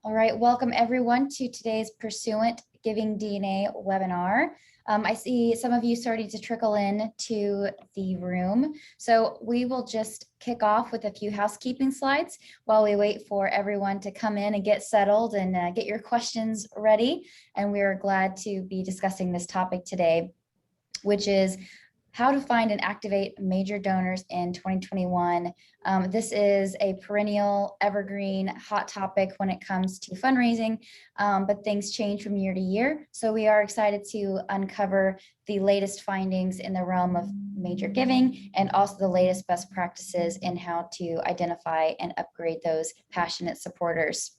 All right, welcome everyone to today's Pursuant GivingDNA webinar. I see some of you starting to trickle in to the room. So we will just kick off with a few housekeeping slides while we wait for everyone to come in and get settled and get your questions ready. And we are glad to be discussing this topic today, which is how to find and activate major donors in 2021. This is a perennial, evergreen, hot topic when it comes to fundraising, but things change from year to year. So we are excited to uncover the latest findings in the realm of major giving and also the latest best practices in how to identify and upgrade those passionate supporters.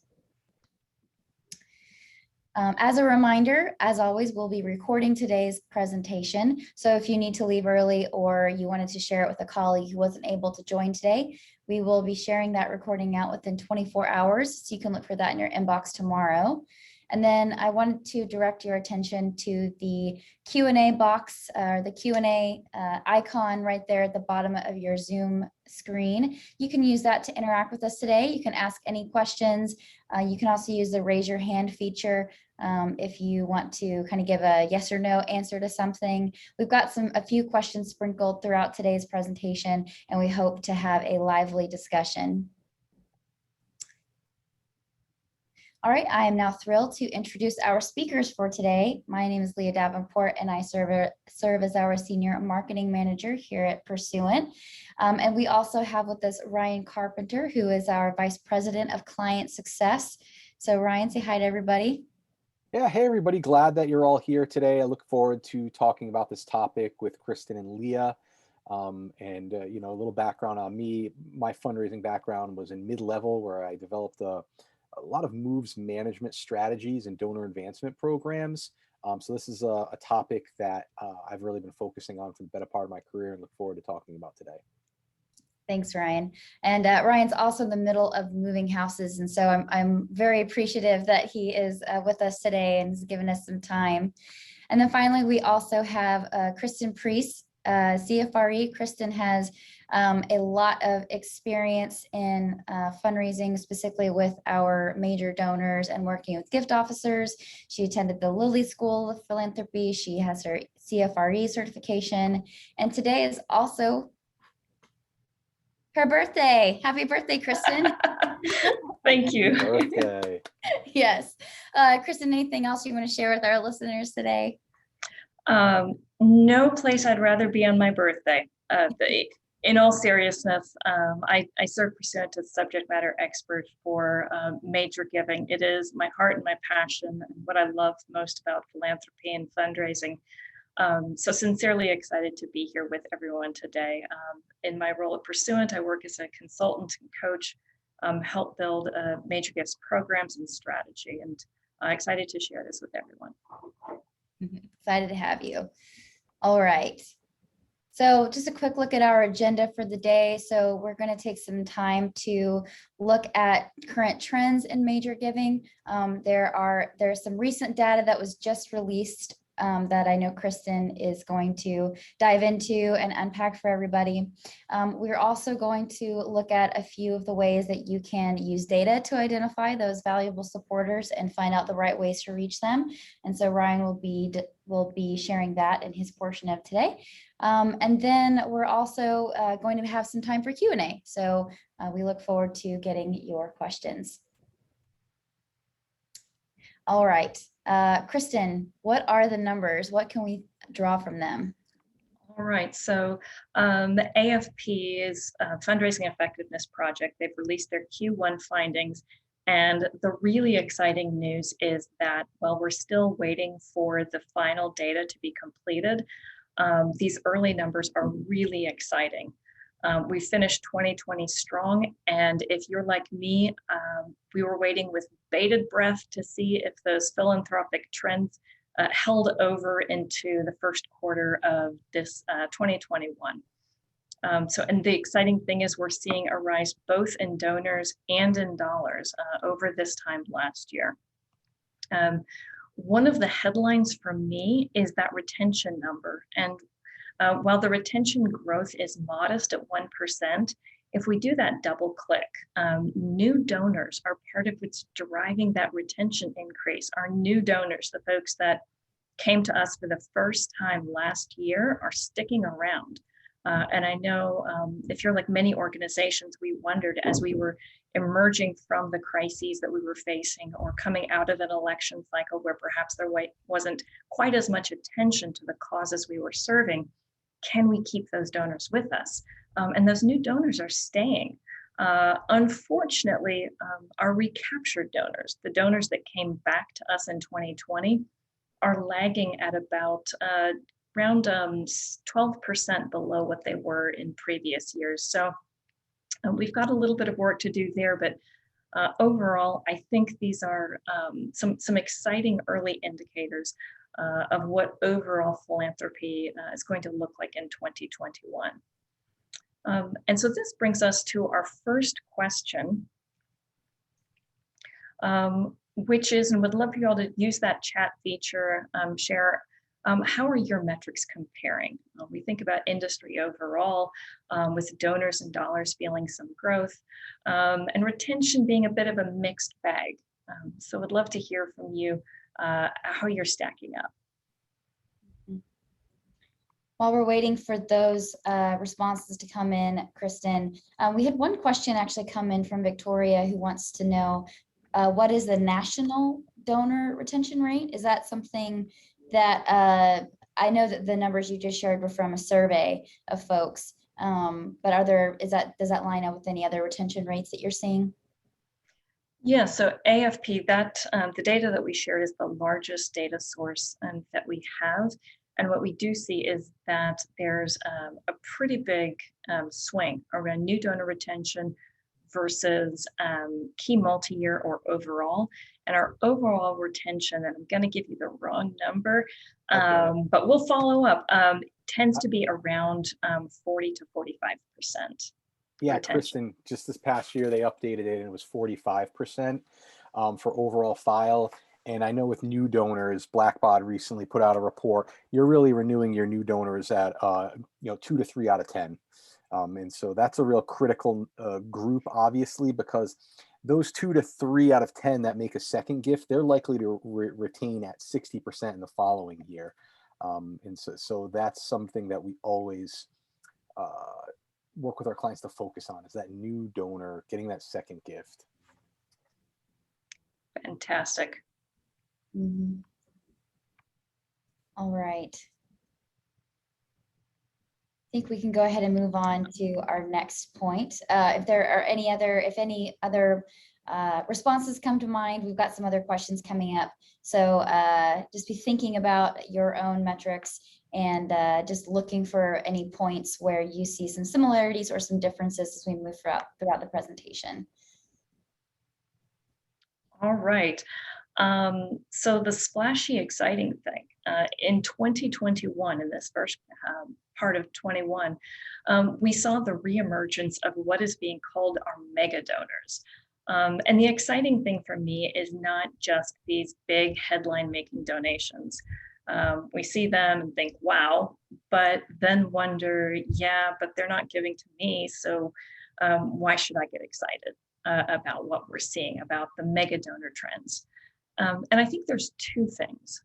As a reminder, as always, we'll be recording today's presentation. So if you need to leave early or you wanted to share it with a colleague who wasn't able to join today, we will be sharing that recording out within 24 hours. So you can look for that in your inbox tomorrow. And then I wanted to direct your attention to the Q&A box, the Q&A icon right there at the bottom of your Zoom screen. You can use that to interact with us today. You can ask any questions. You can also use the raise your hand feature if you want to kind of give a yes or no answer to something. We've got a few questions sprinkled throughout today's presentation, and we hope to have a lively discussion. All right, I am now thrilled to introduce our speakers for today. My name is Leah Davenport, and I serve as our Senior Marketing Manager here at Pursuant. And we also have with us Ryan Carpenter, who is our Vice President of Client Success. So Ryan, say hi to everybody. Yeah, hey everybody, glad that you're all here today. I look forward to talking about this topic with Kristen and Leah. You know, a little background on me. My fundraising background was in mid-level, where I developed a lot of moves management strategies and donor advancement programs. So this is a topic that I've really been focusing on for the better part of my career and look forward to talking about today. Thanks, Ryan. And Ryan's also in the middle of moving houses. And so I'm very appreciative that he is with us today and has given us some time. And then finally, we also have Kristen Priest, CFRE. Kristen has a lot of experience in fundraising, specifically with our major donors and working with gift officers. She attended the Lilly School of Philanthropy. She has her CFRE certification. And today is also her birthday. Happy birthday, Kristen. Thank you. Happy birthday. Yes. Kristen, anything else you want to share with our listeners today? No place I'd rather be on my birthday. In all seriousness, I serve Pursuant as subject matter expert for major giving. It is my heart and my passion and what I love most about philanthropy and fundraising. So sincerely excited to be here with everyone today. In my role at Pursuant, I work as a consultant and coach, help build major gifts programs and strategy, and excited to share this with everyone. Excited to have you. All right. So just a quick look at our agenda for the day. So we're going to take some time to look at current trends in major giving. There's some recent data that was just released that I know Kristen is going to dive into and unpack for everybody. We're also going to look at a few of the ways that you can use data to identify those valuable supporters and find out the right ways to reach them. And so Ryan will be sharing that in his portion of today. And then we're also going to have some time for Q&A. So we look forward to getting your questions. All right. Kristen, what are the numbers? What can we draw from them? All right, so the AFP's Fundraising Effectiveness Project, they've released their Q1 findings. And the really exciting news is that while we're still waiting for the final data to be completed, these early numbers are really exciting. We finished 2020 strong, and if you're like me, we were waiting with bated breath to see if those philanthropic trends held over into the first quarter of this 2021. And the exciting thing is we're seeing a rise both in donors and in dollars over this time last year. One of the headlines for me is that retention number. And while the retention growth is modest at 1%, If we do that double click, new donors are part of what's driving that retention increase. Our new donors, the folks that came to us for the first time last year, are sticking around. And I know if you're like many organizations, we wondered as we were emerging from the crises that we were facing or coming out of an election cycle where perhaps there wasn't quite as much attention to the causes we were serving, can we keep those donors with us? And those new donors are staying. Unfortunately, our recaptured donors, the donors that came back to us in 2020, are lagging at about around 12% below what they were in previous years. So we've got a little bit of work to do there, but overall, I think these are some exciting early indicators of what overall philanthropy is going to look like in 2021. And so this brings us to our first question, which is, and would love for you all to use that chat feature, share, how are your metrics comparing? We think about industry overall, with donors and dollars feeling some growth, and retention being a bit of a mixed bag. So would love to hear from you how you're stacking up. While we're waiting for those responses to come in, Kristen, we had one question actually come in from Victoria who wants to know what is the national donor retention rate? Is that something that I know that the numbers you just shared were from a survey of folks, but does that line up with any other retention rates that you're seeing? Yeah, so AFP, the data that we shared is the largest data source that we have. And what we do see is that there's a pretty big swing around new donor retention versus key multi-year or overall. And our overall retention, and I'm going to give you the wrong number, but we'll follow up, tends to be around 40 to 45%. Yeah, retention. Kristen, just this past year, they updated it and it was 45% for overall file. And I know with new donors, Blackbaud recently put out a report. You're really renewing your new donors at 2 to 3 out of 10. And so that's a real critical group, obviously, because those 2 to 3 out of 10 that make a second gift, they're likely to retain at 60% in the following year. And so that's something that we always work with our clients to focus on, is that new donor getting that second gift. Fantastic. Mm-hmm. All right. I think we can go ahead and move on to our next point. If any other responses come to mind, we've got some other questions coming up. So just be thinking about your own metrics and just looking for any points where you see some similarities or some differences as we move throughout the presentation. All right. So the splashy, exciting thing in 2021, in this first part of 21, we saw the reemergence of what is being called our mega donors. And the exciting thing for me is not just these big headline-making donations. We see them and think, wow, but then wonder, yeah, but they're not giving to me, so why should I get excited about what we're seeing, about the mega donor trends? And I think there's two things.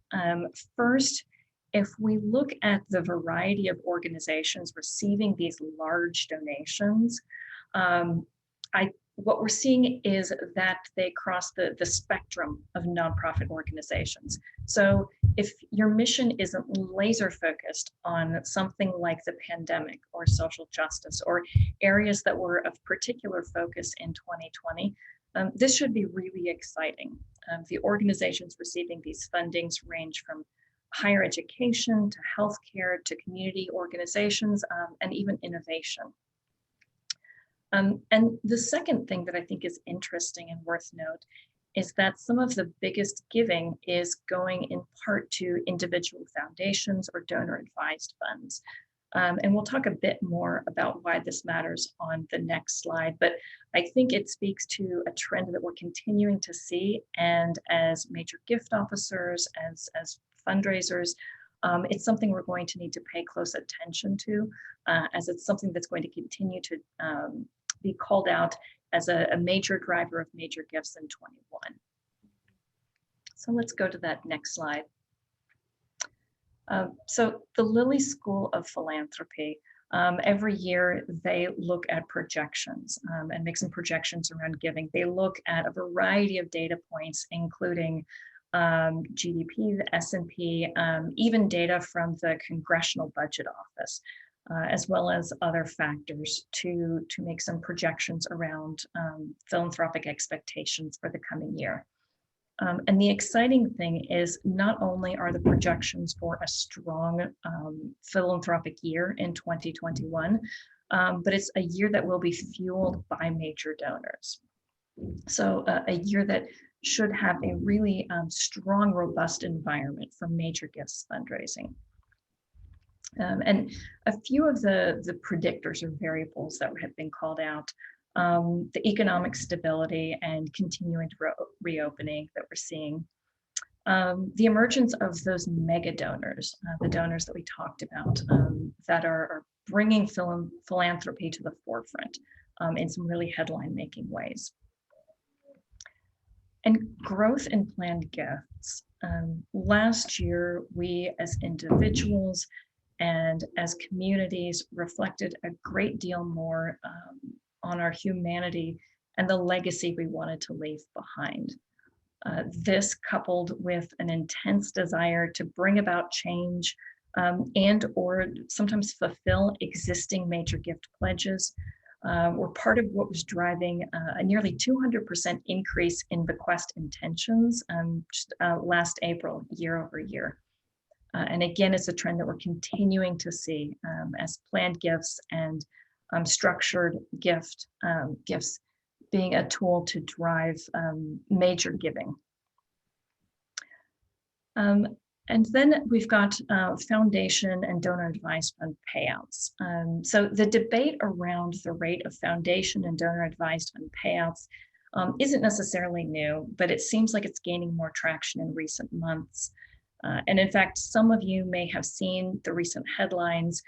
First, if we look at the variety of organizations receiving these large donations, what we're seeing is that they cross the spectrum of nonprofit organizations. So if your mission isn't laser focused on something like the pandemic or social justice or areas that were of particular focus in 2020, this should be really exciting. The organizations receiving these fundings range from higher education to healthcare to community organizations and even innovation. And the second thing that I think is interesting and worth note is that some of the biggest giving is going in part to individual foundations or donor advised funds. And we'll talk a bit more about why this matters on the next slide, but I think it speaks to a trend that we're continuing to see. And as major gift officers, as fundraisers, it's something we're going to need to pay close attention to, as it's something that's going to continue to be called out as a major driver of major gifts in 21. So let's go to that next slide. So the Lilly School of Philanthropy, every year they look at projections and make some projections around giving. They look at a variety of data points, including GDP, the S&P, even data from the Congressional Budget Office, as well as other factors to make some projections around philanthropic expectations for the coming year. And the exciting thing is not only are the projections for a strong philanthropic year in 2021, but it's a year that will be fueled by major donors. So a year that should have a really strong, robust environment for major gifts fundraising. And a few of the predictors or variables that have been called out, the economic stability and continuing reopening that we're seeing, the emergence of those mega donors, the donors that we talked about, that are bringing philanthropy to the forefront in some really headline-making ways. And growth in planned gifts. Last year, we as individuals and as communities reflected a great deal more on our humanity and the legacy we wanted to leave behind. This coupled with an intense desire to bring about change and or sometimes fulfill existing major gift pledges were part of what was driving a nearly 200% increase in bequest intentions just last April, year over year. And again, it's a trend that we're continuing to see as planned gifts and structured gifts being a tool to drive major giving. And then we've got foundation and donor advised fund payouts. So the debate around the rate of foundation and donor advised fund payouts isn't necessarily new, but it seems like it's gaining more traction in recent months. And in fact, some of you may have seen the recent headlines.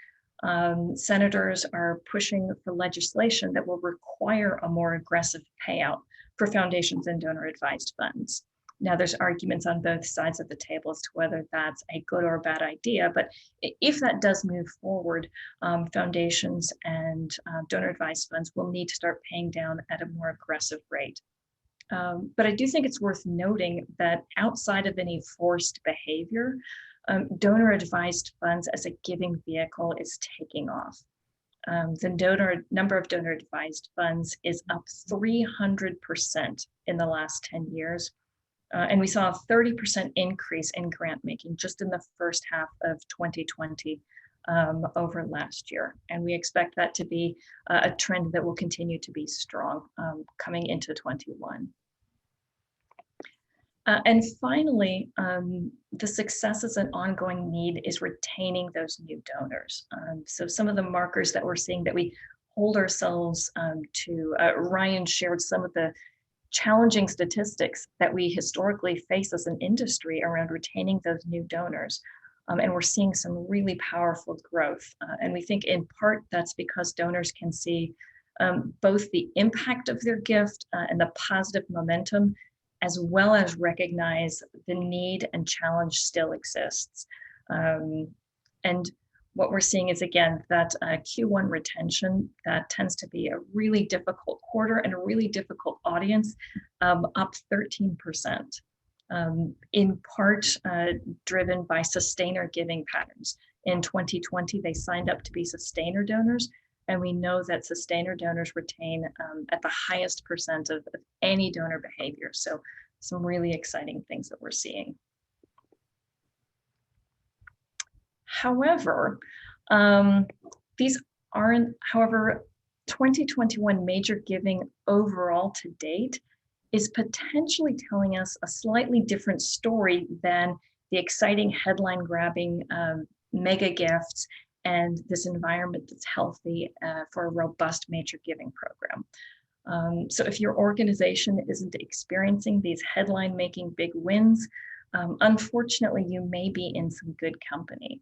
Senators are pushing for legislation that will require a more aggressive payout for foundations and donor advised funds. Now, there's arguments on both sides of the table as to whether that's a good or a bad idea, but if that does move forward, foundations and donor advised funds will need to start paying down at a more aggressive rate. But I do think it's worth noting that outside of any forced behavior, donor advised funds as a giving vehicle is taking off. The number of donor advised funds is up 300% in the last 10 years. And we saw a 30% increase in grant making just in the first half of 2020 over last year. And we expect that to be a trend that will continue to be strong coming into 21. And finally, the successes and ongoing need is retaining those new donors. So some of the markers that we're seeing that we hold ourselves to, Ryan shared some of the challenging statistics that we historically face as an industry around retaining those new donors. And we're seeing some really powerful growth. And we think in part that's because donors can see both the impact of their gift and the positive momentum, as well as recognize the need and challenge still exists. And what we're seeing is, again, that Q1 retention, that tends to be a really difficult quarter and a really difficult audience, up 13%, in part driven by sustainer giving patterns. In 2020, they signed up to be sustainer donors, and we know that sustainer donors retain at the highest percent of any donor behavior. So some really exciting things that we're seeing. However, these aren't, however, 2021 major giving overall to date is potentially telling us a slightly different story than the exciting headline grabbing mega gifts and this environment that's healthy for a robust major giving program. So if your organization isn't experiencing these headline making big wins, unfortunately, you may be in some good company.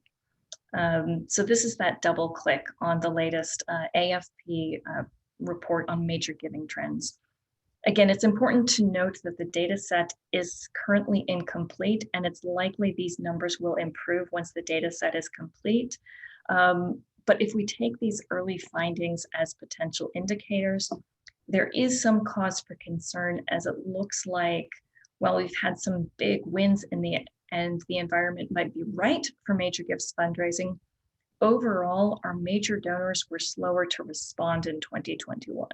So this is that double click on the latest AFP report on major giving trends. Again, it's important to note that the data set is currently incomplete, and it's likely these numbers will improve once the data set is complete. But if we take these early findings as potential indicators, there is some cause for concern, as it looks like, while we've had some big wins in the end, the environment might be right for major gifts fundraising. Overall, our major donors were slower to respond in 2021.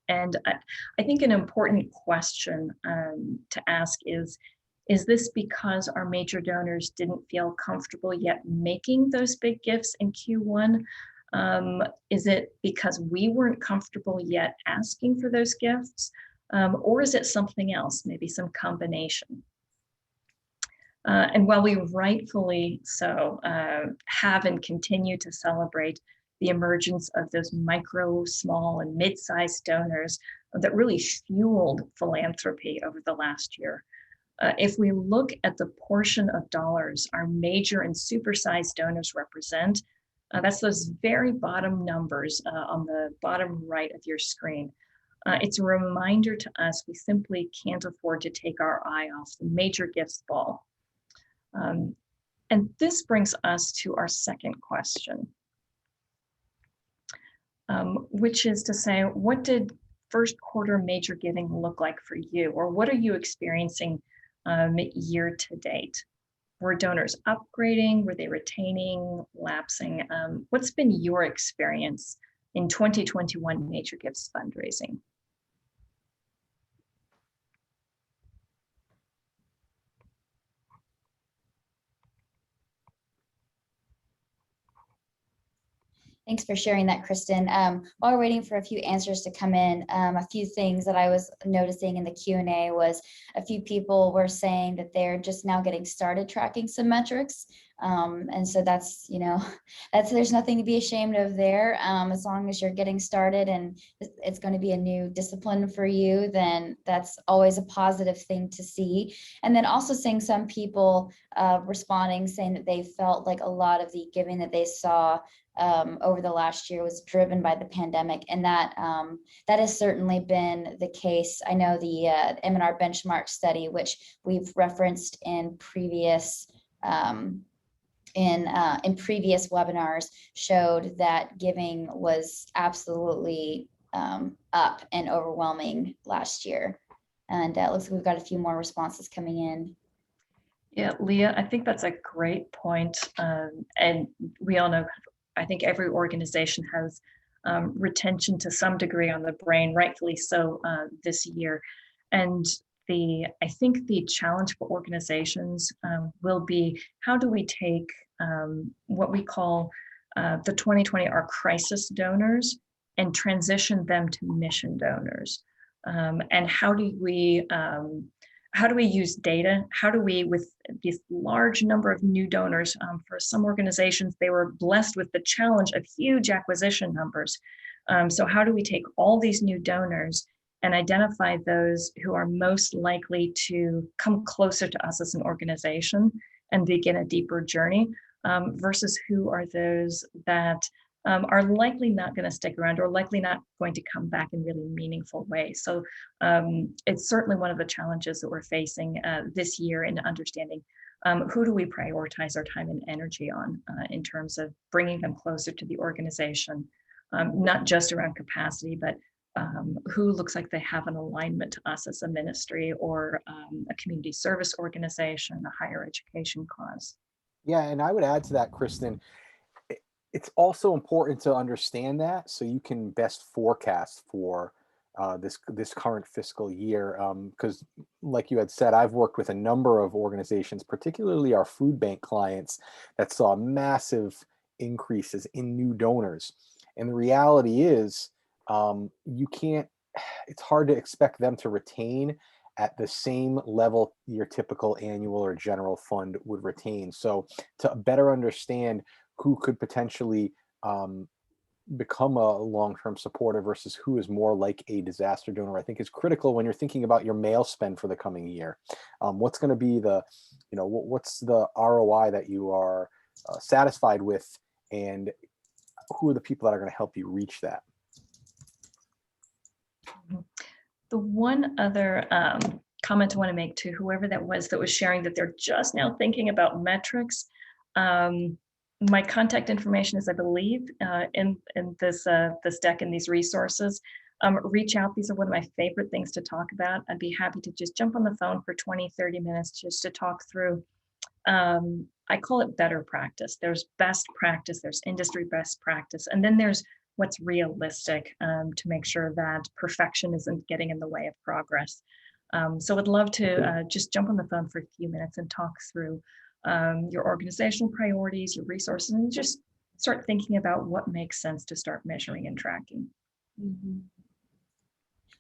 And I think an important question to ask is this because our major donors didn't feel comfortable yet making those big gifts in Q1? Is it because we weren't comfortable yet asking for those gifts? Or is it something else, maybe some combination? And while we rightfully so have and continue to celebrate the emergence of those micro, small, and mid-sized donors that really fueled philanthropy over the last year, if we look at the portion of dollars our major and supersized donors represent, that's those very bottom numbers on the bottom right of your screen. It's a reminder to us we simply can't afford to take our eye off the major gifts ball. And this brings us to our second question, which is to say, what did first quarter major giving look like for you? Or what are you experiencing year to date? Were donors upgrading? Were they retaining, lapsing? What's been your experience in 2021 major gifts fundraising? Thanks for sharing that, Kristen. While we're waiting for a few answers to come in, a few things that I was noticing in the Q&A was a few people were saying that they're just now getting started tracking some metrics. And so that's, there's nothing to be ashamed of there. As long as you're getting started and it's going to be a new discipline for you, then that's always a positive thing to see. And then also seeing some people responding, saying that they felt like a lot of the giving that they saw over the last year was driven by the pandemic, and that has certainly been the case. I know the M&R benchmark study, which we've referenced in previous previous webinars, showed that giving was absolutely up and overwhelming last year. And it looks like we've got a few more responses coming in. Yeah, Leah, I think that's a great point. And we all know, I think every organization has retention to some degree on the brain, rightfully so this year. And I think the challenge for organizations will be, how do we take what we call the 2020 our crisis donors and transition them to mission donors? And how do we use data? How do we, with this large number of new donors, for some organizations, they were blessed with the challenge of huge acquisition numbers. So how do we take all these new donors and identify those who are most likely to come closer to us as an organization and begin a deeper journey, versus who are those that are likely not going to stick around or likely not going to come back in really meaningful ways. So it's certainly one of the challenges that we're facing this year in understanding who do we prioritize our time and energy on in terms of bringing them closer to the organization, not just around capacity, but who looks like they have an alignment to us as a ministry or a community service organization, a higher education cause. Yeah, and I would add to that, Kristen, it's also important to understand that so you can best forecast for this current fiscal year. Because like you had said, I've worked with a number of organizations, particularly our food bank clients, that saw massive increases in new donors. And the reality is, it's hard to expect them to retain at the same level your typical annual or general fund would retain. So to better understand who could potentially become a long-term supporter versus who is more like a disaster donor, I think is critical when you're thinking about your mail spend for the coming year. What's going to be what's the ROI that you are satisfied with, and who are the people that are going to help you reach that? The one other comment I want to make to whoever that was sharing that they're just now thinking about metrics. My contact information is, I believe, in this deck and these resources. Reach out. These are one of my favorite things to talk about. I'd be happy to just jump on the phone for 20, 30 minutes just to talk through. I call it better practice. There's best practice, there's industry best practice, and then there's what's realistic to make sure that perfection isn't getting in the way of progress. So I'd love to just jump on the phone for a few minutes and talk through your organizational priorities, your resources, and just start thinking about what makes sense to start measuring and tracking. Mhm.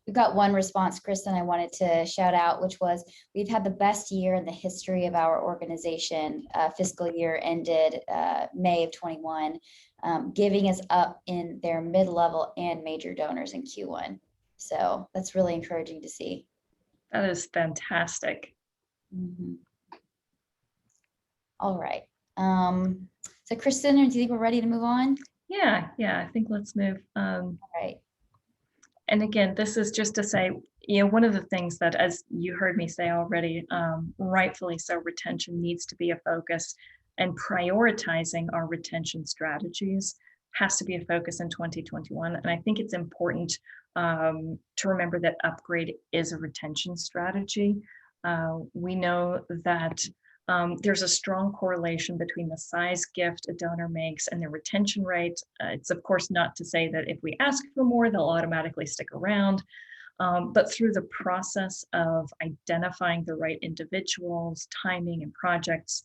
We've got one response, Kristen, I wanted to shout out, which was, we've had the best year in the history of our organization. Fiscal year ended May of 21. Giving is up in their mid-level and major donors in Q1. So that's really encouraging to see. That is fantastic. Mhm. All right. So Kristen, do you think we're ready to move on? Yeah, I think let's move. All right. And again, this is just to say, one of the things that, as you heard me say already, rightfully so, retention needs to be a focus, and prioritizing our retention strategies has to be a focus in 2021. And I think it's important to remember that upgrade is a retention strategy. We know that there's a strong correlation between the size gift a donor makes and their retention rate. It's of course not to say that if we ask for more, they'll automatically stick around, but through the process of identifying the right individuals, timing, and projects,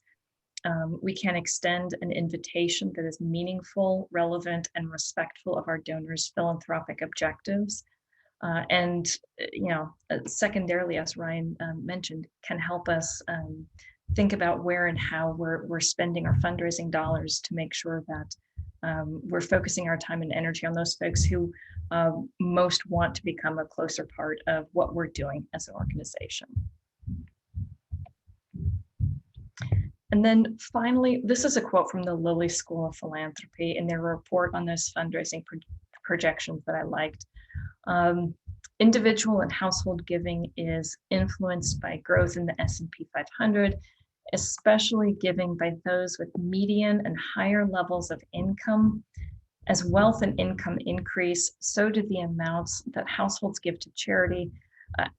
we can extend an invitation that is meaningful, relevant, and respectful of our donors' philanthropic objectives. And secondarily, as Ryan mentioned, can help us think about where and how we're spending our fundraising dollars to make sure that we're focusing our time and energy on those folks who most want to become a closer part of what we're doing as an organization. And then finally, this is a quote from the Lilly School of Philanthropy in their report on those fundraising projections that I liked. Individual and household giving is influenced by growth in the S&P 500, especially giving by those with median and higher levels of income. As wealth and income increase, so do the amounts that households give to charity.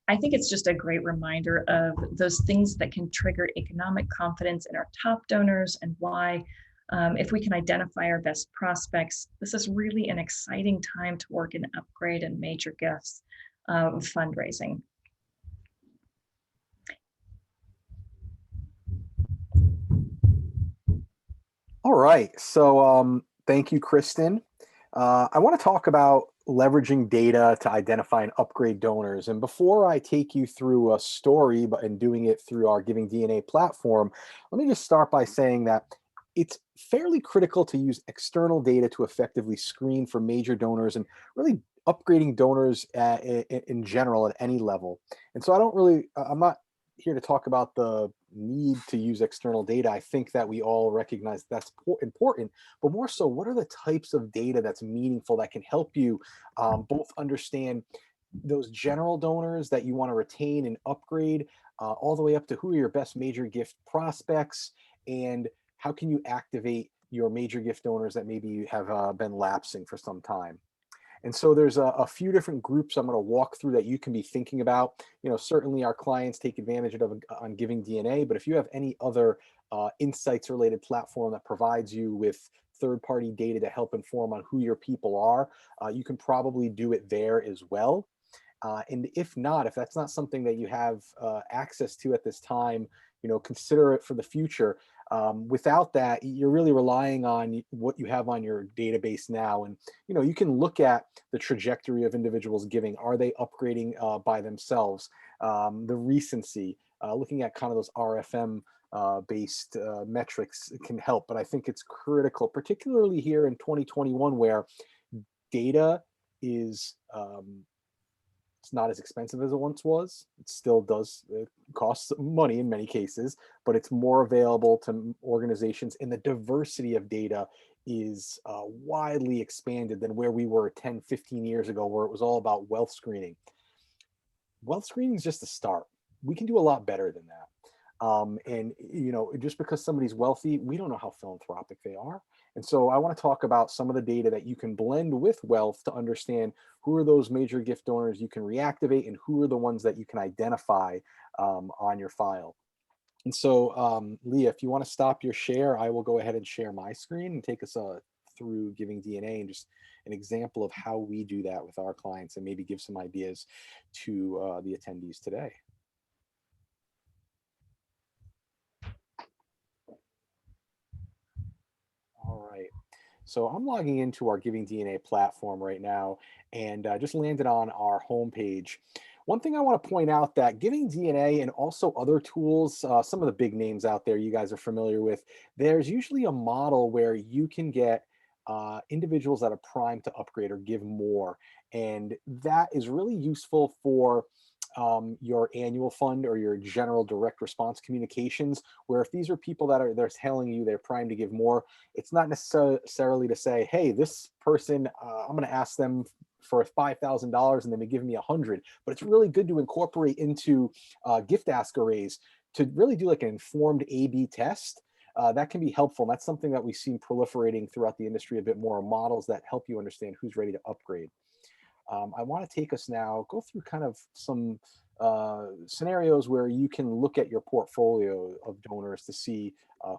I think it's just a great reminder of those things that can trigger economic confidence in our top donors, and why, if we can identify our best prospects, this is really an exciting time to work in upgrade and major gifts fundraising. All right. So thank you, Kristen. I want to talk about leveraging data to identify and upgrade donors. And before I take you through a story and doing it through our GivingDNA platform, let me just start by saying that it's fairly critical to use external data to effectively screen for major donors and really upgrading donors in general at any level. And so I'm not here to talk about the need to use external data. I think that we all recognize that's important, but more so, what are the types of data that's meaningful that can help you both understand those general donors that you want to retain and upgrade, all the way up to who are your best major gift prospects, and how can you activate your major gift donors that maybe have been lapsing for some time. And so there's a few different groups I'm going to walk through that you can be thinking about. Certainly our clients take advantage of on GivingDNA, but if you have any other insights related platform that provides you with third-party data to help inform on who your people are, you can probably do it there as well. And if that's not something that you have access to at this time, consider it for the future. Without that, you're really relying on what you have on your database now. And, you can look at the trajectory of individuals giving. Are they upgrading by themselves? The recency, looking at kind of those RFM based metrics can help. But I think it's critical, particularly here in 2021, where data is it's not as expensive as it once was. It still does cost money in many cases, but it's more available to organizations, and the diversity of data is widely expanded than where we were 10, 15 years ago, where it was all about wealth screening. wealth screening is just a start. We can do a lot better than that. And just because somebody's wealthy, we don't know how philanthropic they are. And so I want to talk about some of the data that you can blend with wealth to understand who are those major gift donors you can reactivate and who are the ones that you can identify on your file. And so, Leah, if you want to stop your share, I will go ahead and share my screen and take us through GivingDNA and just an example of how we do that with our clients and maybe give some ideas to the attendees today. All right. So I'm logging into our GivingDNA platform right now and just landed on our homepage. One thing I want to point out that GivingDNA and also other tools, some of the big names out there you guys are familiar with, there's usually a model where you can get individuals that are primed to upgrade or give more. And that is really useful for your annual fund or your general direct response communications, where if these are people that they're telling you they're primed to give more, it's not necessarily to say, hey, this person, I'm going to ask them for $5,000 and then they give me 100, but it's really good to incorporate into gift ask arrays to really do like an informed A/B test. That can be helpful. And that's something that we've seen proliferating throughout the industry a bit more, models that help you understand who's ready to upgrade. I want to take us now, go through kind of some scenarios where you can look at your portfolio of donors to see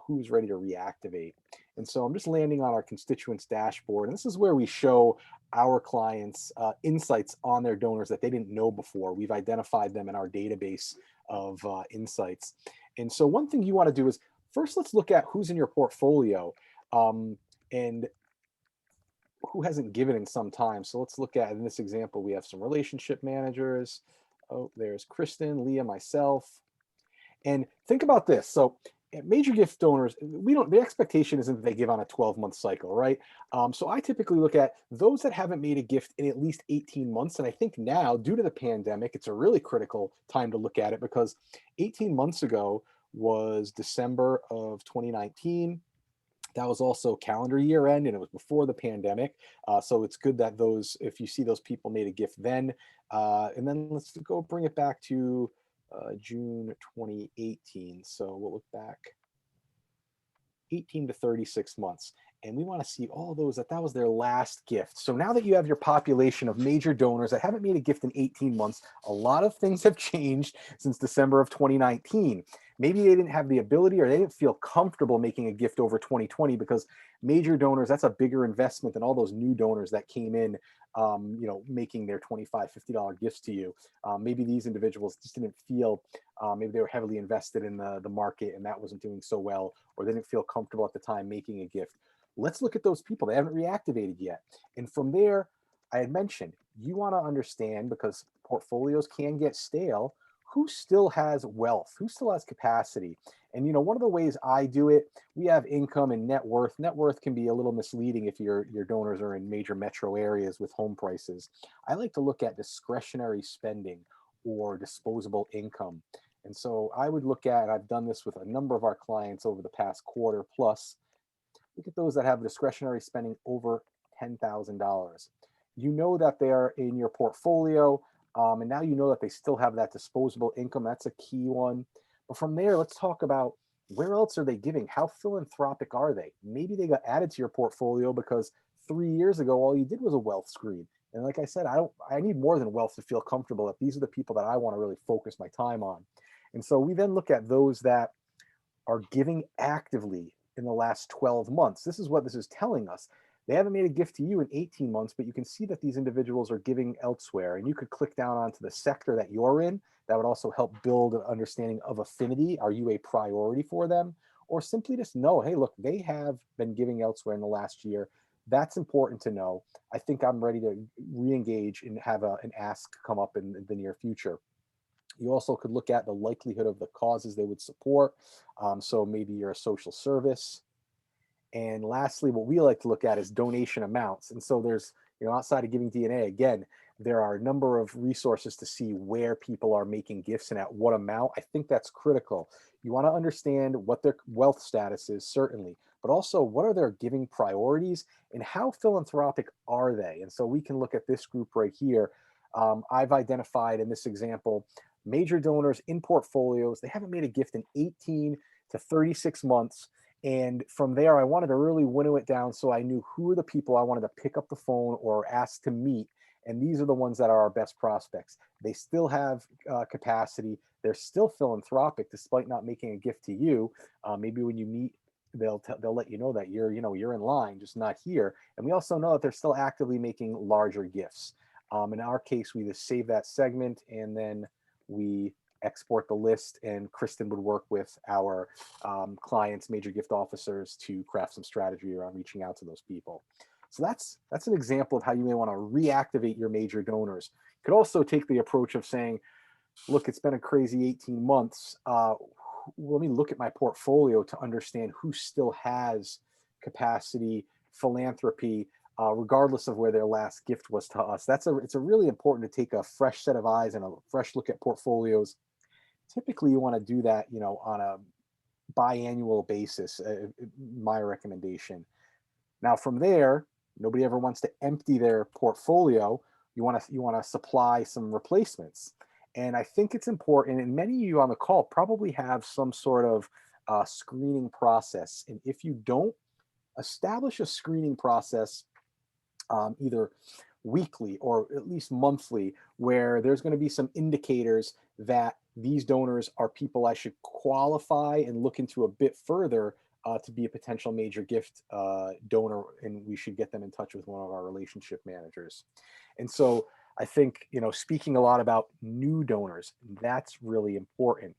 who's ready to reactivate. And so I'm just landing on our constituents dashboard. And this is where we show our clients insights on their donors that they didn't know before. We've identified them in our database of insights. And so one thing you want to do is first, let's look at who's in your portfolio. And who hasn't given in some time. So let's look at, in this example, we have some relationship managers. Oh, there's Kristen, Leah, myself. And think about this. So major gift donors, the expectation isn't that they give on a 12-month cycle, right? So I typically look at those that haven't made a gift in at least 18 months. And I think now, due to the pandemic, it's a really critical time to look at it, because 18 months ago was December of 2019. That was also calendar year end, and it was before the pandemic. So it's good that if you see those people made a gift then, and then let's go bring it back to June 2018. So we'll look back 18 to 36 months. And we want to see all those that was their last gift. So now that you have your population of major donors that haven't made a gift in 18 months, a lot of things have changed since December of 2019. Maybe they didn't have the ability or they didn't feel comfortable making a gift over 2020, because major donors, that's a bigger investment than all those new donors that came in, making their $25, $50 gifts to you. Maybe these individuals just didn't feel, maybe they were heavily invested in the market and that wasn't doing so well, or they didn't feel comfortable at the time making a gift. Let's look at those people. They haven't reactivated yet. And from there, I had mentioned, you want to understand, because portfolios can get stale, who still has wealth, who still has capacity. And one of the ways I do it, we have income and net worth. Net worth can be a little misleading if your donors are in major metro areas with home prices. I like to look at discretionary spending or disposable income. And so I would look at, and I've done this with a number of our clients over the past quarter plus, look at those that have discretionary spending over $10,000. You know that they are in your portfolio, and now you know that they still have that disposable income. That's a key one. But from there, let's talk about, where else are they giving? How philanthropic are they? Maybe they got added to your portfolio because 3 years ago, all you did was a wealth screen. And like I said, I need more than wealth to feel comfortable that these are the people that I want to really focus my time on. And so we then look at those that are giving actively in the last 12 months. This is what this is telling us. They haven't made a gift to you in 18 months, but you can see that these individuals are giving elsewhere. And you could click down onto the sector that you're in. That would also help build an understanding of affinity. Are you a priority for them? Or simply just know, hey, look, they have been giving elsewhere in the last year. That's important to know. I think I'm ready to re-engage and have an ask come up in the near future. You also could look at the likelihood of the causes they would support. So maybe you're a social service. And lastly, what we like to look at is donation amounts. And so there's, outside of GivingDNA, again, there are a number of resources to see where people are making gifts and at what amount. I think that's critical. You want to understand what their wealth status is, certainly, but also what are their giving priorities and how philanthropic are they? And so we can look at this group right here. I've identified in this example, major donors in portfolios, they haven't made a gift in 18 to 36 months. And from there, I wanted to really winnow it down so I knew who are the people I wanted to pick up the phone or ask to meet. And these are the ones that are our best prospects. They still have capacity. They're still philanthropic despite not making a gift to you. Maybe when you meet, they'll let you know that you're in line, just not here. And we also know that they're still actively making larger gifts. In our case, we just save that segment and then we export the list, and Kristen would work with our clients, major gift officers, to craft some strategy around reaching out to those people. So that's an example of how you may want to reactivate your major donors. You could also take the approach of saying, look, it's been a crazy 18 months. Let me look at my portfolio to understand who still has capacity, philanthropy, regardless of where their last gift was to us. It's a really important to take a fresh set of eyes and a fresh look at portfolios. Typically, you want to do that, on a biannual basis. My recommendation. Now, from there, nobody ever wants to empty their portfolio. You want to supply some replacements. And I think it's important, and many of you on the call probably have some sort of screening process. And if you don't, establish a screening process either weekly or at least monthly, where there's going to be some indicators that these donors are people I should qualify and look into a bit further to be a potential major gift donor, and we should get them in touch with one of our relationship managers. And so I think, speaking a lot about new donors, that's really important.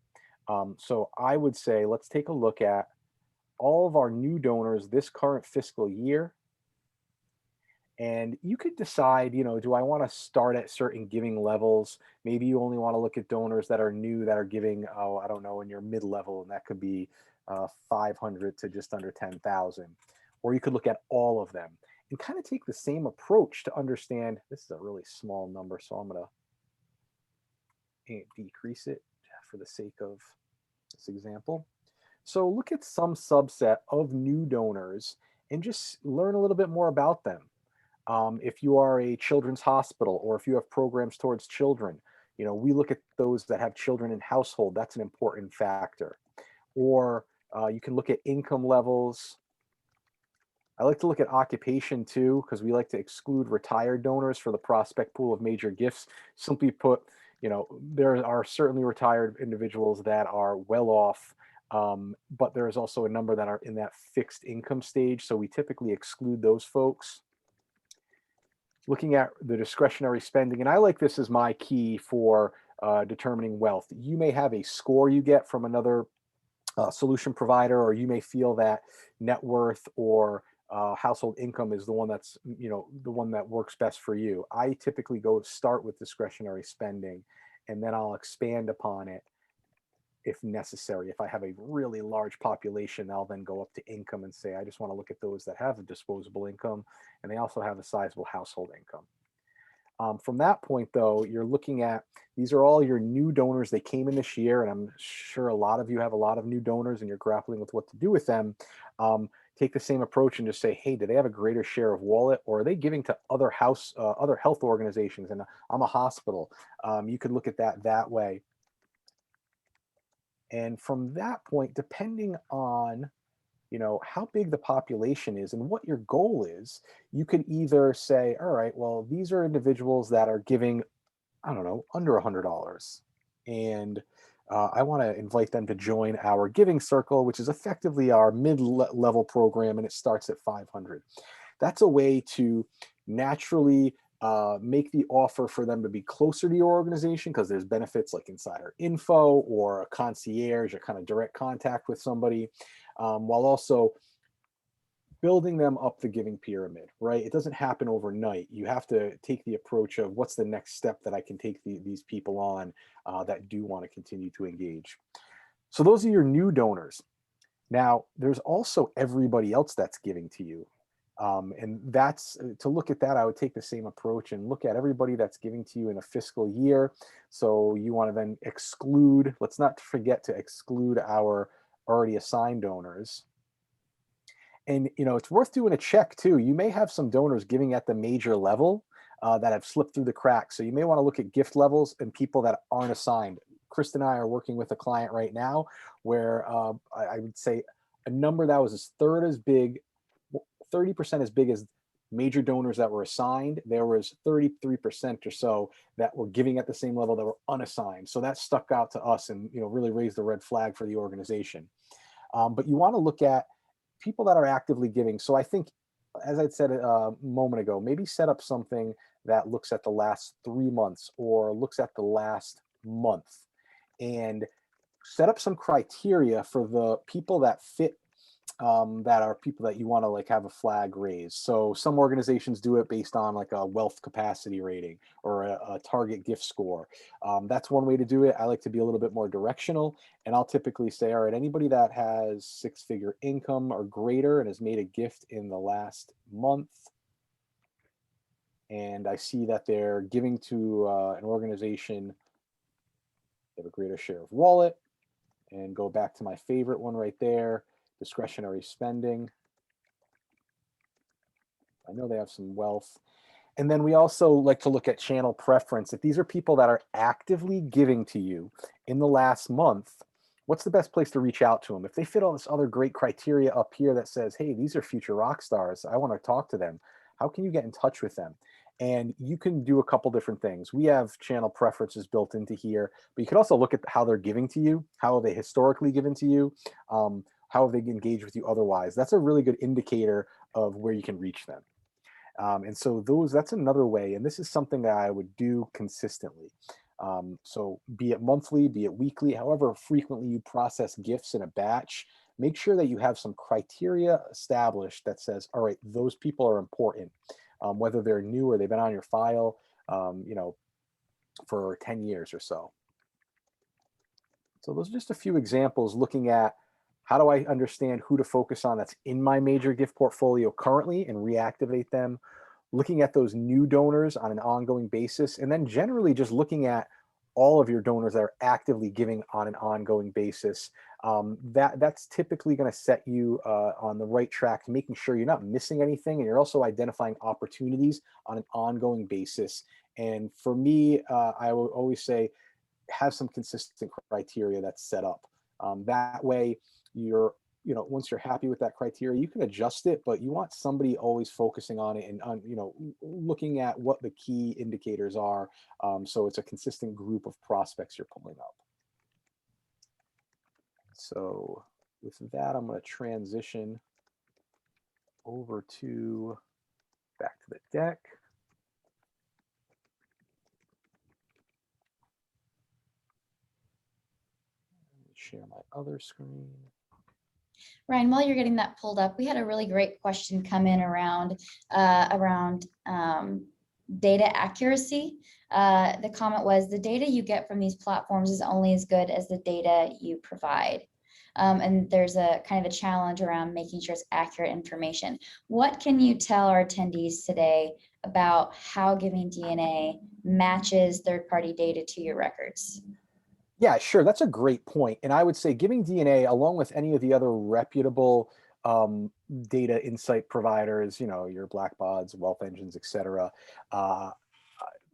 So I would say, let's take a look at all of our new donors this current fiscal year. And you could decide, do I want to start at certain giving levels? Maybe you only want to look at donors that are new, that are giving, I don't know, in your mid-level, and that could be 500 to just under 10,000. Or you could look at all of them and kind of take the same approach to understand, this is a really small number, so I'm going to decrease it for the sake of this example. So look at some subset of new donors and just learn a little bit more about them. If you are a children's hospital, or if you have programs towards children, we look at those that have children in household. That's an important factor. Or you can look at income levels. I like to look at occupation too, because we like to exclude retired donors for the prospect pool of major gifts. Simply put, there are certainly retired individuals that are well off, but there's also a number that are in that fixed income stage. So we typically exclude those folks. Looking at the discretionary spending, and I like this as my key for determining wealth. You may have a score you get from another solution provider, or you may feel that net worth or household income is the one that's, the one that works best for you. I typically start with discretionary spending, and then I'll expand upon it if necessary. If I have a really large population, I'll then go up to income and say, I just want to look at those that have a disposable income, and they also have a sizable household income. From that point, though, you're looking at, these are all your new donors. They came in this year, and I'm sure a lot of you have a lot of new donors and you're grappling with what to do with them. Take the same approach and just say, hey, do they have a greater share of wallet, or are they giving to other health organizations? And I'm a hospital. You could look at that way. And from that point, depending on how big the population is and what your goal is, you could either say, all right, well, these are individuals that are giving, I don't know, under $100. And I want to invite them to join our giving circle, which is effectively our mid-level program, and it starts at 500. That's a way to naturally make the offer for them to be closer to your organization, because there's benefits like insider info or a concierge or kind of direct contact with somebody, while also building them up the giving pyramid, right? It doesn't happen overnight. You have to take the approach of, what's the next step that I can take these people on that do want to continue to engage. So those are your new donors. Now, there's also everybody else that's giving to you. And that's, to look at that, I would take the same approach and look at everybody that's giving to you in a fiscal year. So you want to then exclude, let's not forget to exclude our already assigned donors. And it's worth doing a check too. You may have some donors giving at the major level, that have slipped through the cracks. So you may want to look at gift levels and people that aren't assigned. Kristen and I are working with a client right now where I would say a number that was a third as big, 30% as big as major donors that were assigned. There was 33% or so that were giving at the same level that were unassigned. So that stuck out to us and really raised the red flag for the organization. But you want to look at people that are actively giving. So I think, as I said a moment ago, maybe set up something that looks at the last 3 months or looks at the last month, and set up some criteria for the people that fit, that are people that you want to like have a flag raised. So some organizations do it based on like a wealth capacity rating or a target gift score. That's one way to do it. I like to be a little bit more directional, and I'll typically say, all right, anybody that has 6-figure income or greater and has made a gift in the last month, and I see that they're giving to an organization, they have a greater share of wallet, and go back to my favorite one right there, discretionary spending. I know they have some wealth. And then we also like to look at channel preference. If these are people that are actively giving to you in the last month, what's the best place to reach out to them? If they fit all this other great criteria up here that says, hey, these are future rock stars, I want to talk to them, how can you get in touch with them? And you can do a couple different things. We have channel preferences built into here, but you can also look at how they're giving to you. How have they historically given to you? How have they engaged with you otherwise? That's a really good indicator of where you can reach them. And so that's another way. And this is something that I would do consistently. So be it monthly, be it weekly, however frequently you process gifts in a batch, make sure that you have some criteria established that says, all right, those people are important, whether they're new or they've been on your file, for 10 years or so. So those are just a few examples looking at how do I understand who to focus on that's in my major gift portfolio currently and reactivate them, looking at those new donors on an ongoing basis, and then generally just looking at all of your donors that are actively giving on an ongoing basis. That's typically going to set you on the right track, making sure you're not missing anything, and you're also identifying opportunities on an ongoing basis. And for me, I will always say, have some consistent criteria that's set up. That way, once you're happy with that criteria, you can adjust it, but you want somebody always focusing on it and looking at what the key indicators are. So it's a consistent group of prospects you're pulling up. So with that, I'm going to transition over back to the deck. Share my other screen. Ryan, while you're getting that pulled up, we had a really great question come in around data accuracy. The comment was, the data you get from these platforms is only as good as the data you provide. And there's a kind of a challenge around making sure it's accurate information. What can you tell our attendees today about how GivingDNA matches third-party data to your records? Yeah, sure. That's a great point. And I would say GivingDNA, along with any of the other reputable data insight providers, your Blackbaud's, Wealth Engines, et cetera,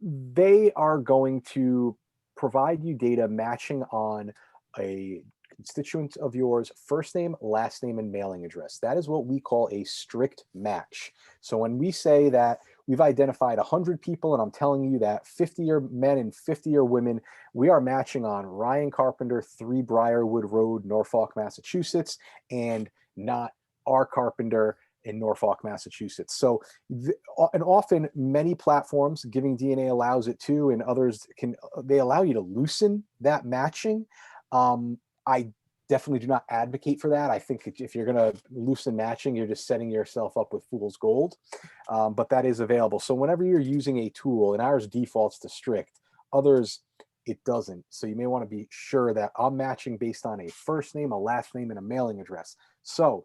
they are going to provide you data matching on a constituent of yours, first name, last name, and mailing address. That is what we call a strict match. So when we say that we've identified 100 people and I'm telling you that 50 are men and 50 are women, we are matching on Ryan Carpenter, 3 Briarwood Road, Norfolk, Massachusetts, and not R. Carpenter in Norfolk, Massachusetts. So, and often many platforms, GivingDNA allows it too, and others they allow you to loosen that matching. I definitely do not advocate for that. I think if you're going to loosen matching, you're just setting yourself up with fool's gold. But that is available. So whenever you're using a tool, and ours defaults to strict, others it doesn't. So you may want to be sure that I'm matching based on a first name, a last name, and a mailing address. So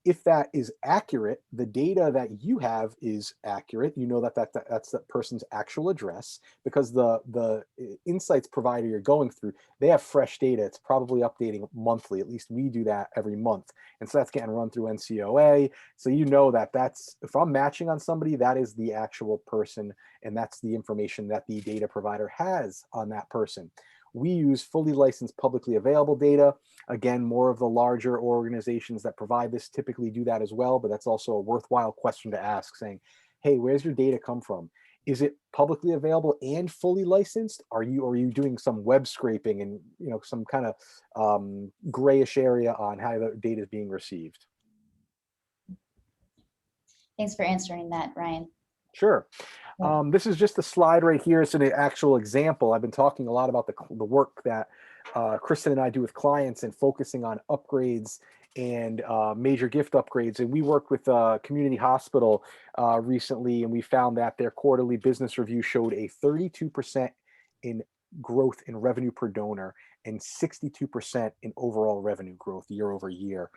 If that is accurate, the data that you have is accurate. You know that's that person's actual address, because the insights provider you're going through, they have fresh data. It's probably updating monthly. At least we do that every month, and so that's getting run through NCOA. So you know that's, if I'm matching on somebody, that is the actual person, and that's the information that the data provider has on that person. We use fully licensed, publicly available data. Again, more of the larger organizations that provide this typically do that as well, but that's also a worthwhile question to ask, saying, hey, where's your data come from? Is it publicly available and fully licensed? Are you doing some web scraping and some kind of grayish area on how the data is being received? Thanks for answering that, Ryan. Sure. Yeah. This is just a slide right here. It's an actual example. I've been talking a lot about the work that Kristen and I do with clients, and focusing on upgrades and major gift upgrades. And we worked with a community hospital recently, and we found that their quarterly business review showed a 32% in growth in revenue per donor and 62% in overall revenue growth year over year.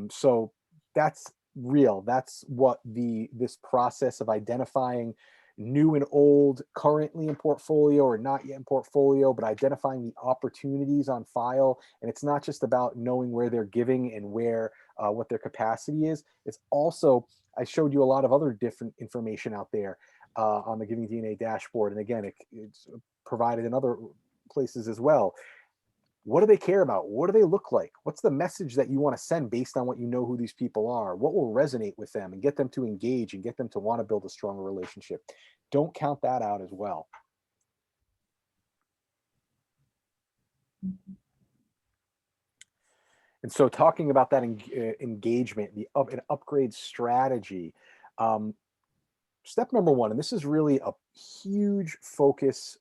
So that's real. That's what this process of identifying new and old, currently in portfolio or not yet in portfolio, but identifying the opportunities on file. And it's not just about knowing where they're giving and where what their capacity is. It's also, I showed you a lot of other different information out there on the GivingDNA dashboard, and again, it's provided in other places as well. What do they care about? What do they look like? What's the message that you want to send based on what you know who these people are? What will resonate with them and get them to engage and get them to want to build a stronger relationship? Don't count that out as well. And so talking about that engagement, an upgrade strategy, step number one, and this is really a huge focus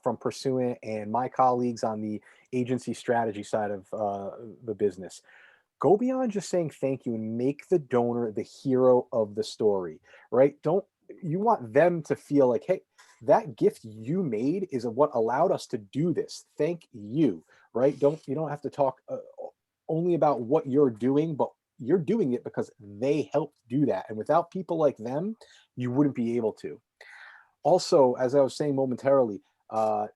from Pursuant and my colleagues on the agency strategy side of the business. Go beyond just saying thank you and make the donor the hero of the story, right? You want them to feel like, hey, that gift you made is what allowed us to do this. Thank you, right? You don't have to talk only about what you're doing, but you're doing it because they helped do that. And without people like them, you wouldn't be able to. Also, as I was saying momentarily,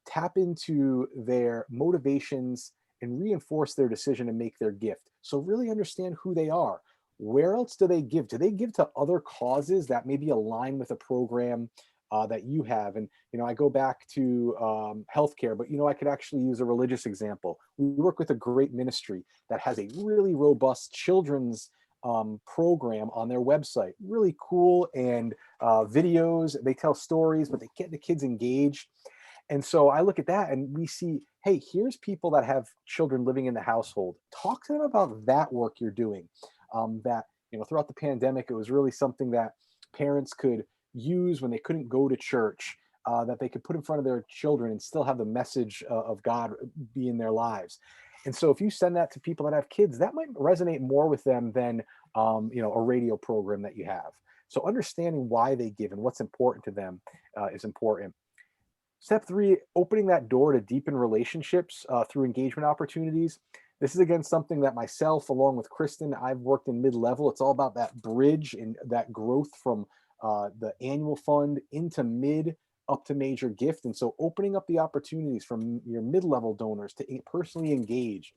tap into their motivations and reinforce their decision to make their gift. So really understand who they are. Where else do they give? Do they give to other causes that maybe align with a program that you have? And I go back to healthcare, but I could actually use a religious example. We work with a great ministry that has a really robust children's program on their website. Really cool, and videos. They tell stories, but they get the kids engaged. And so I look at that and we see, hey, here's people that have children living in the household. Talk to them about that work you're doing. That throughout the pandemic, it was really something that parents could use when they couldn't go to church, that they could put in front of their children and still have the message of God be in their lives. And so if you send that to people that have kids, that might resonate more with them than a radio program that you have. So understanding why they give and what's important to them is important. Step three, opening that door to deepen relationships through engagement opportunities. This is, again, something that myself, along with Kristen, I've worked in mid-level. It's all about that bridge and that growth from the annual fund into mid up to major gift. And so opening up the opportunities from your mid-level donors to personally engage,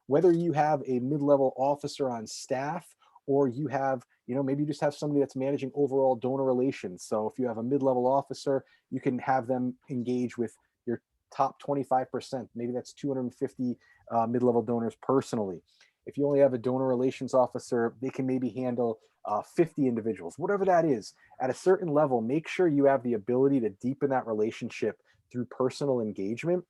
whether you have a mid-level officer on staff or you have, maybe you just have somebody that's managing overall donor relations. So if you have a mid-level officer, you can have them engage with your top 25%. Maybe that's 250 mid-level donors personally. If you only have a donor relations officer, they can maybe handle 50 individuals, whatever that is. At a certain level, make sure you have the ability to deepen that relationship through personal engagement,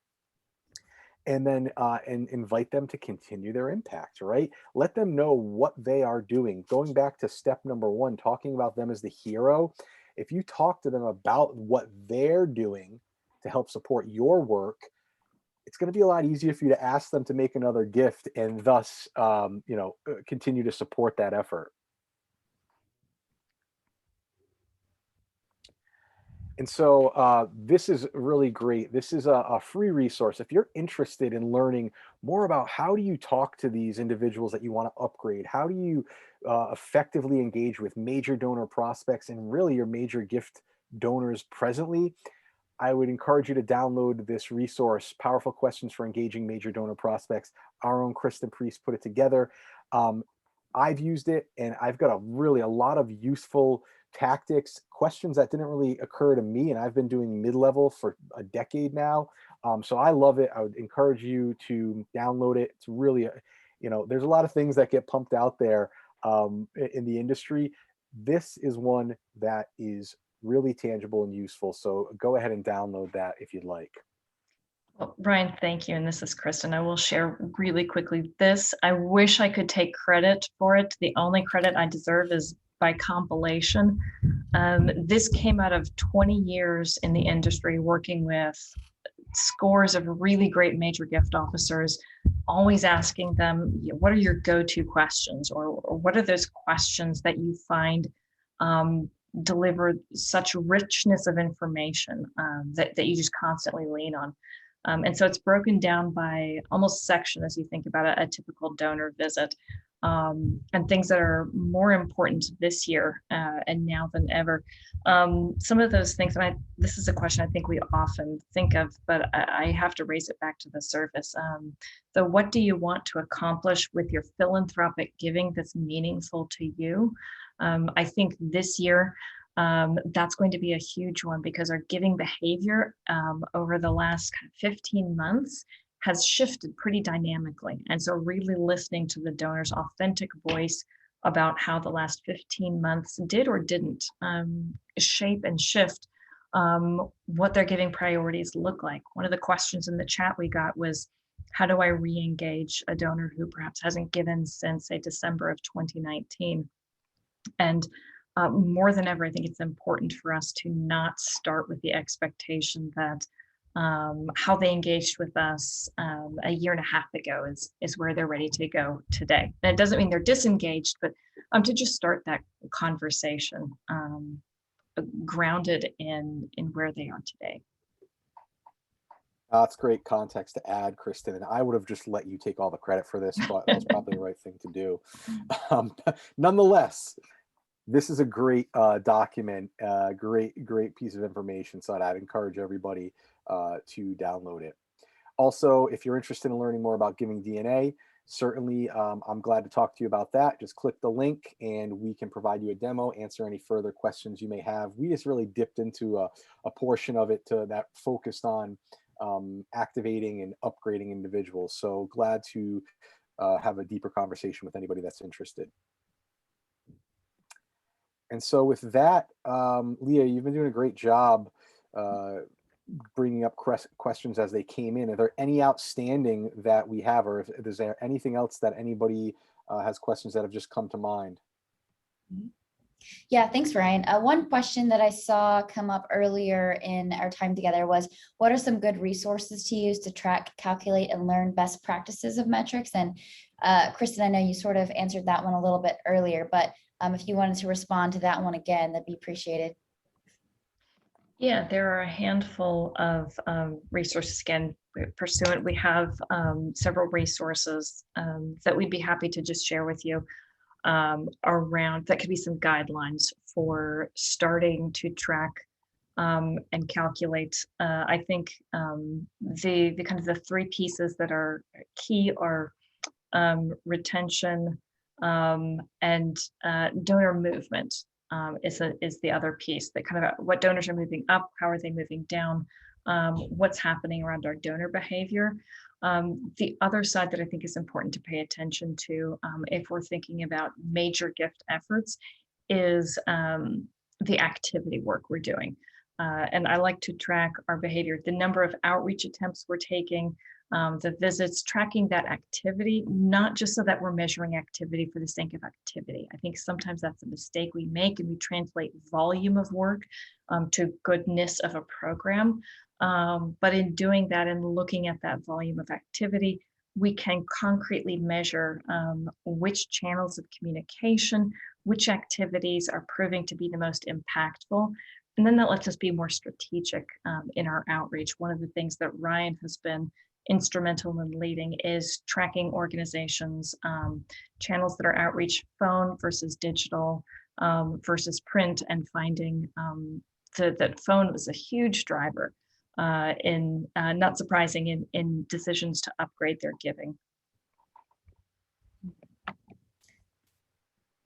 and then and invite them to continue their impact, right? Let them know what they are doing. Going back to step number one, talking about them as the hero. If you talk to them about what they're doing to help support your work, it's going to be a lot easier for you to ask them to make another gift and thus, continue to support that effort. And so this is really great. This is a free resource. If you're interested in learning more about how do you talk to these individuals that you want to upgrade, how do you effectively engage with major donor prospects and really your major gift donors presently, I would encourage you to download this resource, Powerful Questions for Engaging Major Donor Prospects. Our own Kristen Priest put it together. Um, I've used it and I've got a lot of useful tactics, questions that didn't really occur to me. And I've been doing mid-level for a decade now. So I love it. I would encourage you to download it. It's really, there's a lot of things that get pumped out there in the industry. This is one that is really tangible and useful. So go ahead and download that if you'd like. Well, Ryan, thank you. And this is Kristen. I will share really quickly this. I wish I could take credit for it. The only credit I deserve is by compilation. This came out of 20 years in the industry working with scores of really great major gift officers, always asking them, what are your go-to questions, or what are those questions that you find deliver such richness of information that you just constantly lean on. And so it's broken down by almost section as you think about a typical donor visit, and things that are more important this year and now than ever. Some of those things, and this is a question I think we often think of, but I have to raise it back to the surface. So what do you want to accomplish with your philanthropic giving that's meaningful to you? I think this year, that's going to be a huge one because our giving behavior over the last 15 months has shifted pretty dynamically. And so really listening to the donor's authentic voice about how the last 15 months did or didn't shape and shift what their giving priorities look like. One of the questions in the chat we got was, how do I re-engage a donor who perhaps hasn't given since, say, December of 2019? And more than ever, I think it's important for us to not start with the expectation that how they engaged with us a year and a half ago is where they're ready to go today. And it doesn't mean they're disengaged, but to just start that conversation grounded in where they are today. That's great context to add, Kristen. And I would have just let you take all the credit for this, but that was probably the right thing to do. Nonetheless, this is a great document, great piece of information. So I'd encourage everybody to download it. Also, if you're interested in learning more about GivingDNA, certainly I'm glad to talk to you about that. Just click the link and we can provide you a demo, answer any further questions you may have. We just really dipped into a portion of it that focused on activating and upgrading individuals. So glad to have a deeper conversation with anybody that's interested. And so with that, Leah, you've been doing a great job bringing up questions as they came in. Are there any outstanding that we have, or is there anything else that anybody has questions that have just come to mind? Yeah, thanks, Ryan. One question that I saw come up earlier in our time together was, what are some good resources to use to track, calculate, and learn best practices of metrics? And Kristen, I know you sort of answered that one a little bit earlier, but if you wanted to respond to that one again, that'd be appreciated. Yeah, there are a handful of resources. Again, Pursuant, we have several resources that we'd be happy to just share with you around, that could be some guidelines for starting to track and calculate. I think the kind of the three pieces that are key are retention and donor movement is the other piece, that kind of what donors are moving up, how are they moving down, what's happening around our donor behavior. The other side that I think is important to pay attention to if we're thinking about major gift efforts is the activity work we're doing. And I like to track our behavior, the number of outreach attempts we're taking, the visits, tracking that activity, not just so that we're measuring activity for the sake of activity. I think sometimes that's a mistake we make, and we translate volume of work to goodness of a program. But in doing that and looking at that volume of activity, we can concretely measure which channels of communication, which activities are proving to be the most impactful. And then that lets us be more strategic in our outreach. One of the things that Ryan has been instrumental in leading is tracking organizations, channels that are outreach, phone versus digital versus print, and finding that phone was a huge driver in, not surprising, in decisions to upgrade their giving.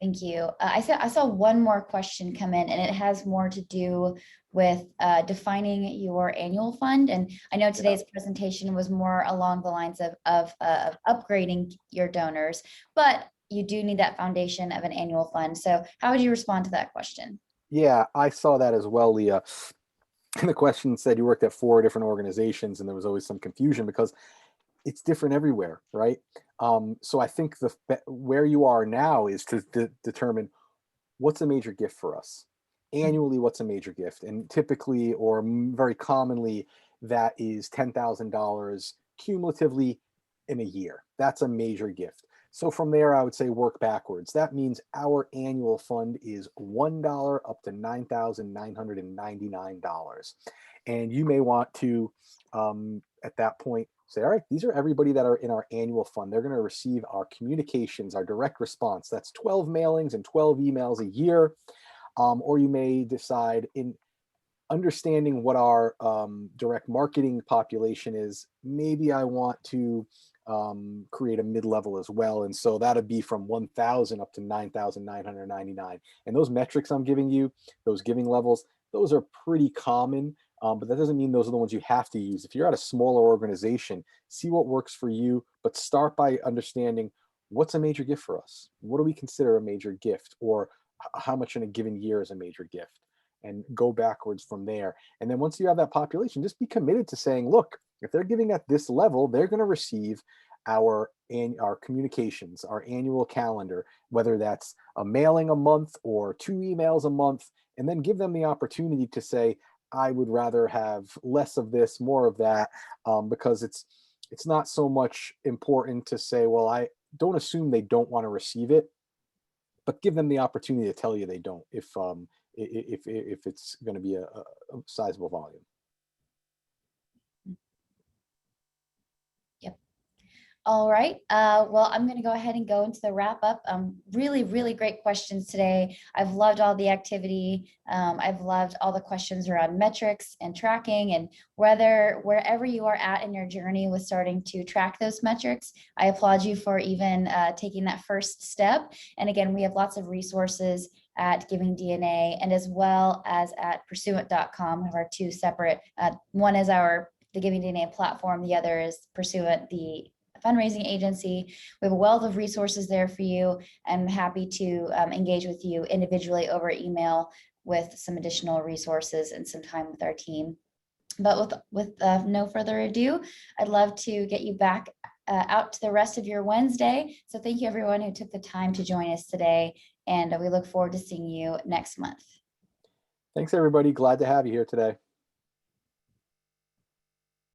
Thank you. I saw one more question come in, and it has more to do with defining your annual fund. And I know today's presentation was more along the lines of upgrading your donors, but you do need that foundation of an annual fund. So how would you respond to that question? Yeah, I saw that as well, Leah. And the question said you worked at 4 different organizations, and there was always some confusion because it's different everywhere, right? So I think where you are now is to determine what's a major gift for us. Annually, what's a major gift? And typically, or very commonly, that is $10,000 cumulatively in a year. That's a major gift. So from there, I would say work backwards. That means our annual fund is $1 up to $9,999. And you may want to, at that point, say, all right, these are everybody that are in our annual fund. They're going to receive our communications, our direct response. That's 12 mailings and 12 emails a year. Or you may decide, in understanding what our direct marketing population is, maybe I want to create a mid-level as well. And so that'd be from 1,000 up to 9,999. And those metrics I'm giving you, those giving levels, those are pretty common. But that doesn't mean those are the ones you have to use. If you're at a smaller organization, see what works for you, but start by understanding what's a major gift for us. What do we consider a major gift, or how much in a given year is a major gift, and go backwards from there. And then once you have that population, just be committed to saying, look, if they're giving at this level, they're going to receive our communications, our annual calendar, whether that's a mailing a month or 2 emails a month, and then give them the opportunity to say, I would rather have less of this, more of that, because it's not so much important to say, well, I don't assume they don't want to receive it, but give them the opportunity to tell you they don't, if it's going to be a sizable volume. All right. Well, I'm going to go ahead and go into the wrap up. Really, really great questions today. I've loved all the activity. I've loved all the questions around metrics and tracking, and wherever you are at in your journey with starting to track those metrics, I applaud you for even taking that first step. And again, we have lots of resources at GivingDNA, and as well as at pursuant.com. We have our 2 separate, one is the GivingDNA platform. The other is Pursuant, the fundraising agency. We have a wealth of resources there for you. I'm happy to engage with you individually over email with some additional resources and some time with our team. But with no further ado, I'd love to get you back out to the rest of your Wednesday. So thank you everyone who took the time to join us today, and we look forward to seeing you next month. Thanks everybody. Glad to have you here today.